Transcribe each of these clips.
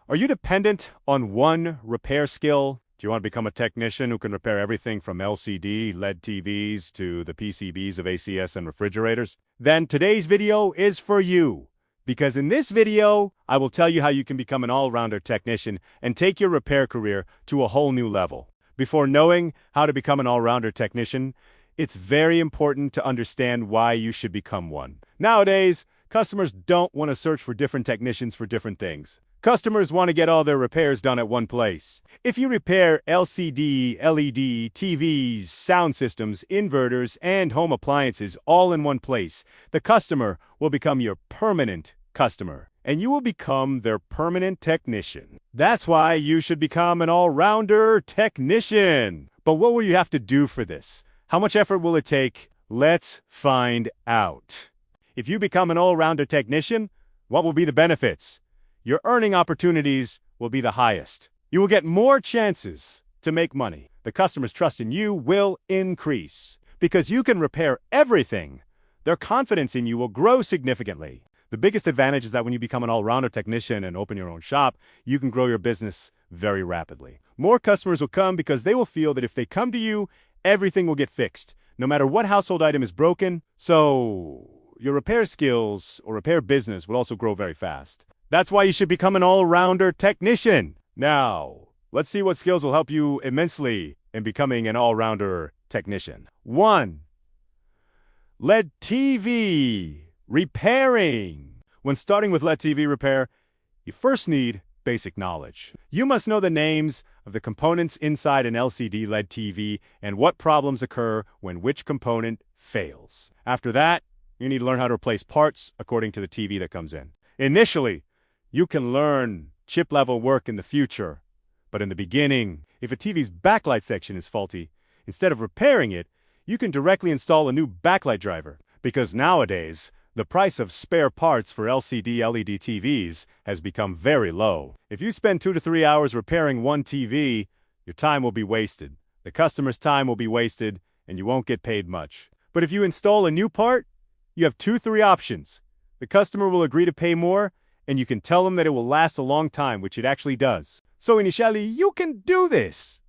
Are you dependent on one repair skill? Do you want to become a technician who can repair everything from LCD, LED TVs to the PCBs of ACS and refrigerators? Then today's video is for you. Because in this video, I will tell you how you can become an all-rounder technician and take your repair career to a whole new level. Before knowing how to become an all-rounder technician, it's very important to understand why you should become one. Nowadays, customers don't want to search for different technicians for different things. Customers want to get all their repairs done at one place. If you repair LCD, LED, TVs, sound systems, inverters, and home appliances all in one place, the customer will become your permanent customer, and you will become their permanent technician. That's why you should become an all-rounder technician. But what will you have to do for this? How much effort will it take? Let's find out. If you become an all-rounder technician, what will be the benefits? Your earning opportunities will be the highest. You will get more chances to make money. The customer's trust in you will increase. Because you can repair everything, their confidence in you will grow significantly. The biggest advantage is that when you become an all-rounder technician and open your own shop, you can grow your business very rapidly. More customers will come because they will feel that if they come to you, everything will get fixed, no matter what household item is broken. So your repair skills or repair business will also grow very fast. That's why you should become an all-rounder technician. Now, let's see what skills will help you immensely in becoming an all-rounder technician. 1. LED TV repairing. When starting with LED TV repair, you first need basic knowledge. You must know the names of the components inside an LCD LED TV and what problems occur when which component fails. After that, you need to learn how to replace parts according to the TV that comes in. Initially, you can learn chip-level work in the future, but in the beginning, if a TV's backlight section is faulty, instead of repairing it, you can directly install a new backlight driver, because nowadays, the price of spare parts for LCD LED TVs has become very low. If you spend 2 to 3 hours repairing one TV, your time will be wasted. The customer's time will be wasted, and you won't get paid much. But if you install a new part, you have 3 options. The customer will agree to pay more, and you can tell them that it will last a long time, which it actually does. So initially, you can do this.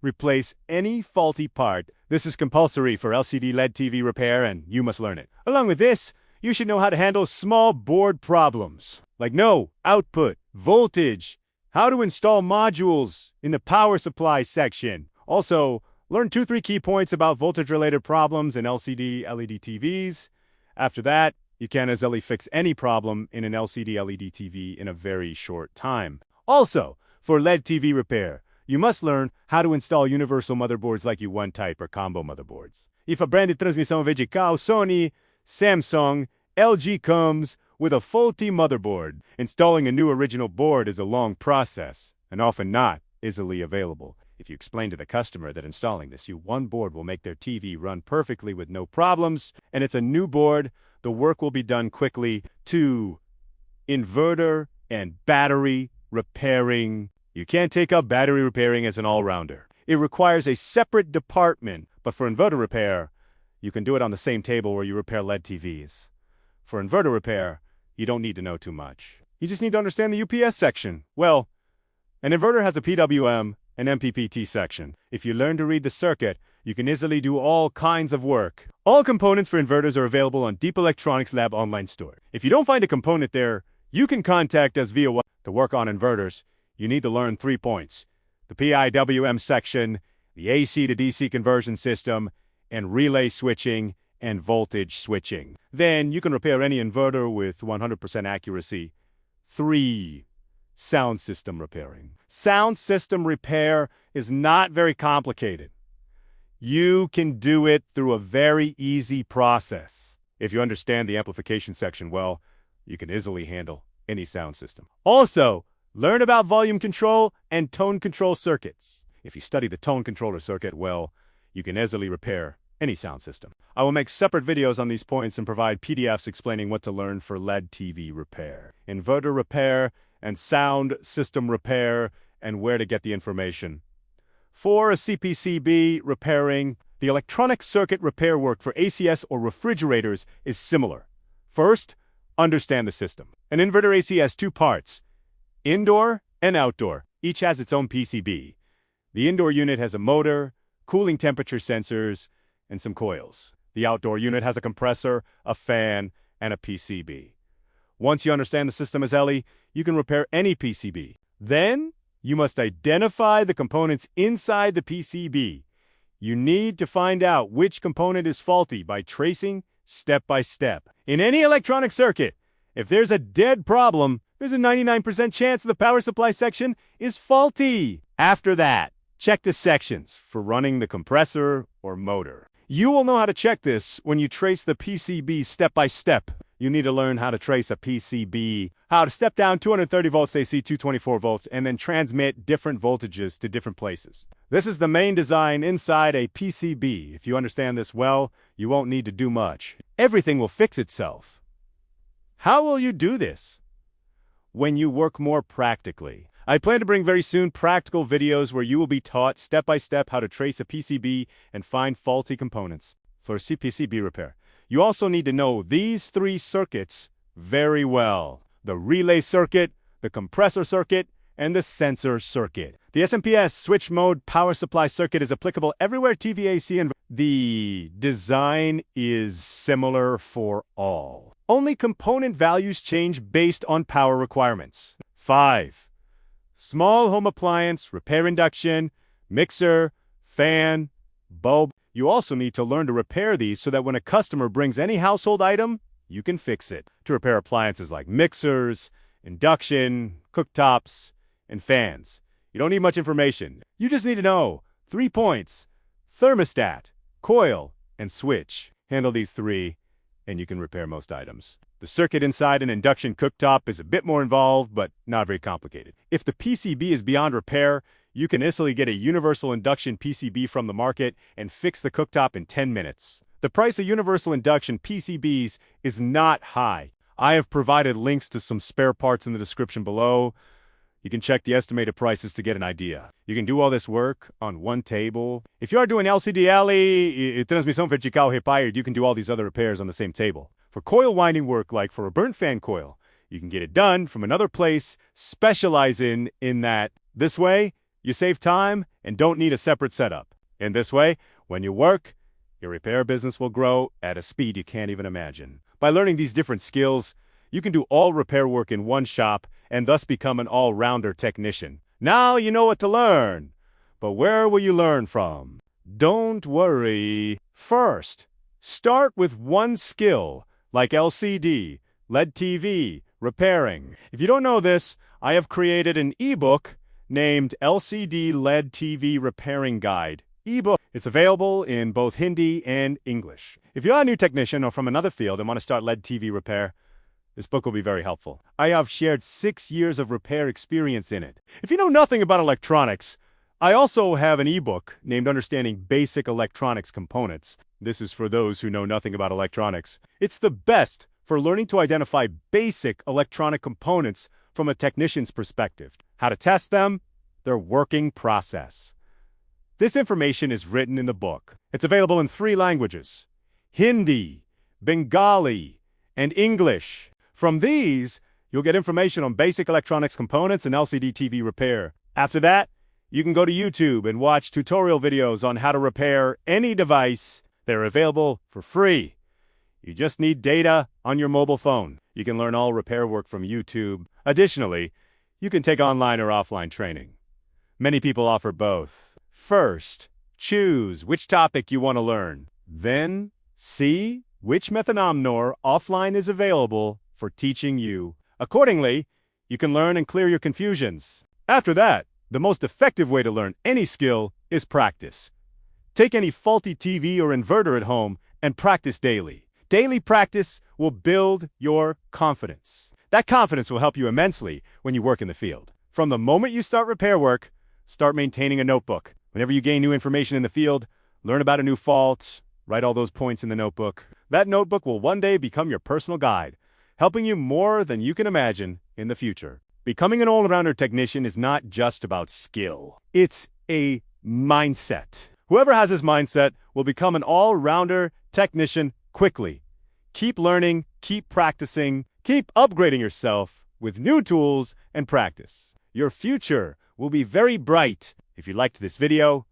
Replace any faulty part. This is compulsory for LCD LED TV repair, and you must learn it. Along with this, you should know how to handle small board problems, like no output, voltage, how to install modules in the power supply section. Also, learn 2-3 key points about voltage-related problems in LCD LED TVs. After that, you can easily fix any problem in an LCD LED TV in a very short time. Also, for LED TV repair, you must learn how to install universal motherboards like U1 type or combo motherboards. If a brand de transmissão vertical, Sony, Samsung, LG comes with a faulty motherboard, installing a new original board is a long process and often not easily available. If you explain to the customer that installing this U1 board will make their TV run perfectly with no problems, and it's a new board, the work will be done quickly. 2. Inverter and battery repairing. You can't take up battery repairing as an all-rounder. It requires a separate department, but for inverter repair, you can do it on the same table where you repair LED TVs. For inverter repair, you don't need to know too much. You just need to understand the UPS section. Well, an inverter has a PWM and MPPT section. If you learn to read the circuit, you can easily do all kinds of work. All components for inverters are available on Deep Electronics Lab online store. If you don't find a component there, you can contact us via WhatsApp. To work on inverters, you need to learn 3 points: the PIWM section, the AC to DC conversion system, and relay switching and voltage switching. Then you can repair any inverter with 100% accuracy. 3. Sound system repairing. Sound system repair is not very complicated. You can do it through a very easy process. If you understand the amplification section well, you can easily handle any sound system. Also, learn about volume control and tone control circuits. If you study the tone controller circuit well, you can easily repair any sound system. I will make separate videos on these points and provide PDFs explaining what to learn for LED TV repair, inverter repair, and sound system repair, and where to get the information. For a CPCB repairing, the electronic circuit repair work for ACS or refrigerators is similar. First, understand the system. An inverter AC has 2 parts: indoor and outdoor. Each has its own PCB. The indoor unit has a motor, cooling temperature sensors, and some coils. The outdoor unit has a compressor, a fan, and a PCB. Once you understand the system assembly, you can repair any PCB. Then, you must identify the components inside the PCB. You need to find out which component is faulty by tracing step by step. In any electronic circuit, if there's a dead problem, there's a 99% chance the power supply section is faulty. After that, check the sections for running the compressor or motor. You will know how to check this when you trace the PCB step by step. You need to learn how to trace a PCB, how to step down 230 volts AC, 224 volts, and then transmit different voltages to different places. This is the main design inside a PCB. If you understand this well, you won't need to do much. Everything will fix itself. How will you do this? When you work more practically. I plan to bring very soon practical videos where you will be taught step by step how to trace a PCB and find faulty components for PCB repair. You also need to know these three circuits very well: the relay circuit, the compressor circuit, and the sensor circuit. The SMPS switch mode power supply circuit is applicable everywhere TVAC, and the design is similar for all. Only component values change based on power requirements. 5. Small home appliance, repair induction, mixer, fan, bulb. You also need to learn to repair these so that when a customer brings any household item, you can fix it. To repair appliances like mixers, induction, cooktops, and fans. You don't need much information. You just need to know 3 points: thermostat, coil, and switch. Handle these 3, and you can repair most items. The circuit inside an induction cooktop is a bit more involved, but not very complicated. If the PCB is beyond repair, you can easily get a universal induction PCB from the market and fix the cooktop in 10 minutes. The price of universal induction PCBs is not high. I have provided links to some spare parts in the description below. You can check the estimated prices to get an idea. You can do all this work on one table. If you are doing LCD e transmissão vertical repair, you can do all these other repairs on the same table. For coil winding work, like for a burnt fan coil, you can get it done from another place, specializing in that. This way, you save time and don't need a separate setup. In this way, when you work, your repair business will grow at a speed you can't even imagine. By learning these different skills, you can do all repair work in one shop and thus become an all-rounder technician. Now you know what to learn. But where will you learn from? Don't worry. First, start with one skill, like LCD, LED TV, repairing. If you don't know this, I have created an ebook named LCD LED TV Repairing Guide. Ebook. It's available in both Hindi and English. If you're a new technician or from another field and want to start LED TV repair, this book will be very helpful. I have shared 6 years of repair experience in it. If you know nothing about electronics, I also have an ebook named Understanding Basic Electronics Components. This is for those who know nothing about electronics. It's the best for learning to identify basic electronic components from a technician's perspective. How to test them, their working process. This information is written in the book. It's available in 3 languages: Hindi, Bengali, and English. From these, you'll get information on basic electronics components and LCD TV repair. After that, you can go to YouTube and watch tutorial videos on how to repair any device. They're available for free. You just need data on your mobile phone. You can learn all repair work from YouTube. Additionally, you can take online or offline training. Many people offer both. First, choose which topic you want to learn. Then, see which methonomnor offline is available for teaching you. Accordingly, you can learn and clear your confusions. After that, the most effective way to learn any skill is practice. Take any faulty TV or inverter at home and practice daily. Daily practice will build your confidence. That confidence will help you immensely when you work in the field. From the moment you start repair work, start maintaining a notebook. Whenever you gain new information in the field, learn about a new fault, write all those points in the notebook. That notebook will one day become your personal guide, helping you more than you can imagine in the future. Becoming an all-rounder technician is not just about skill. It's a mindset. Whoever has this mindset will become an all-rounder technician quickly. Keep learning, keep practicing, keep upgrading yourself with new tools and practice. Your future will be very bright. If you liked this video,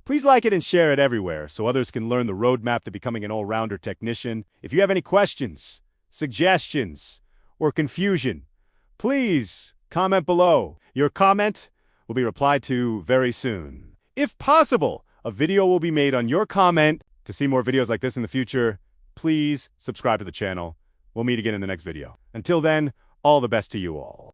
please like it and share it everywhere so others can learn the roadmap to becoming an all-rounder technician. If you have any questions, suggestions, or confusion, please comment below. Your comment will be replied to very soon. If possible, a video will be made on your comment. To see more videos like this in the future, please subscribe to the channel. We'll meet again in the next video. Until then, all the best to you all.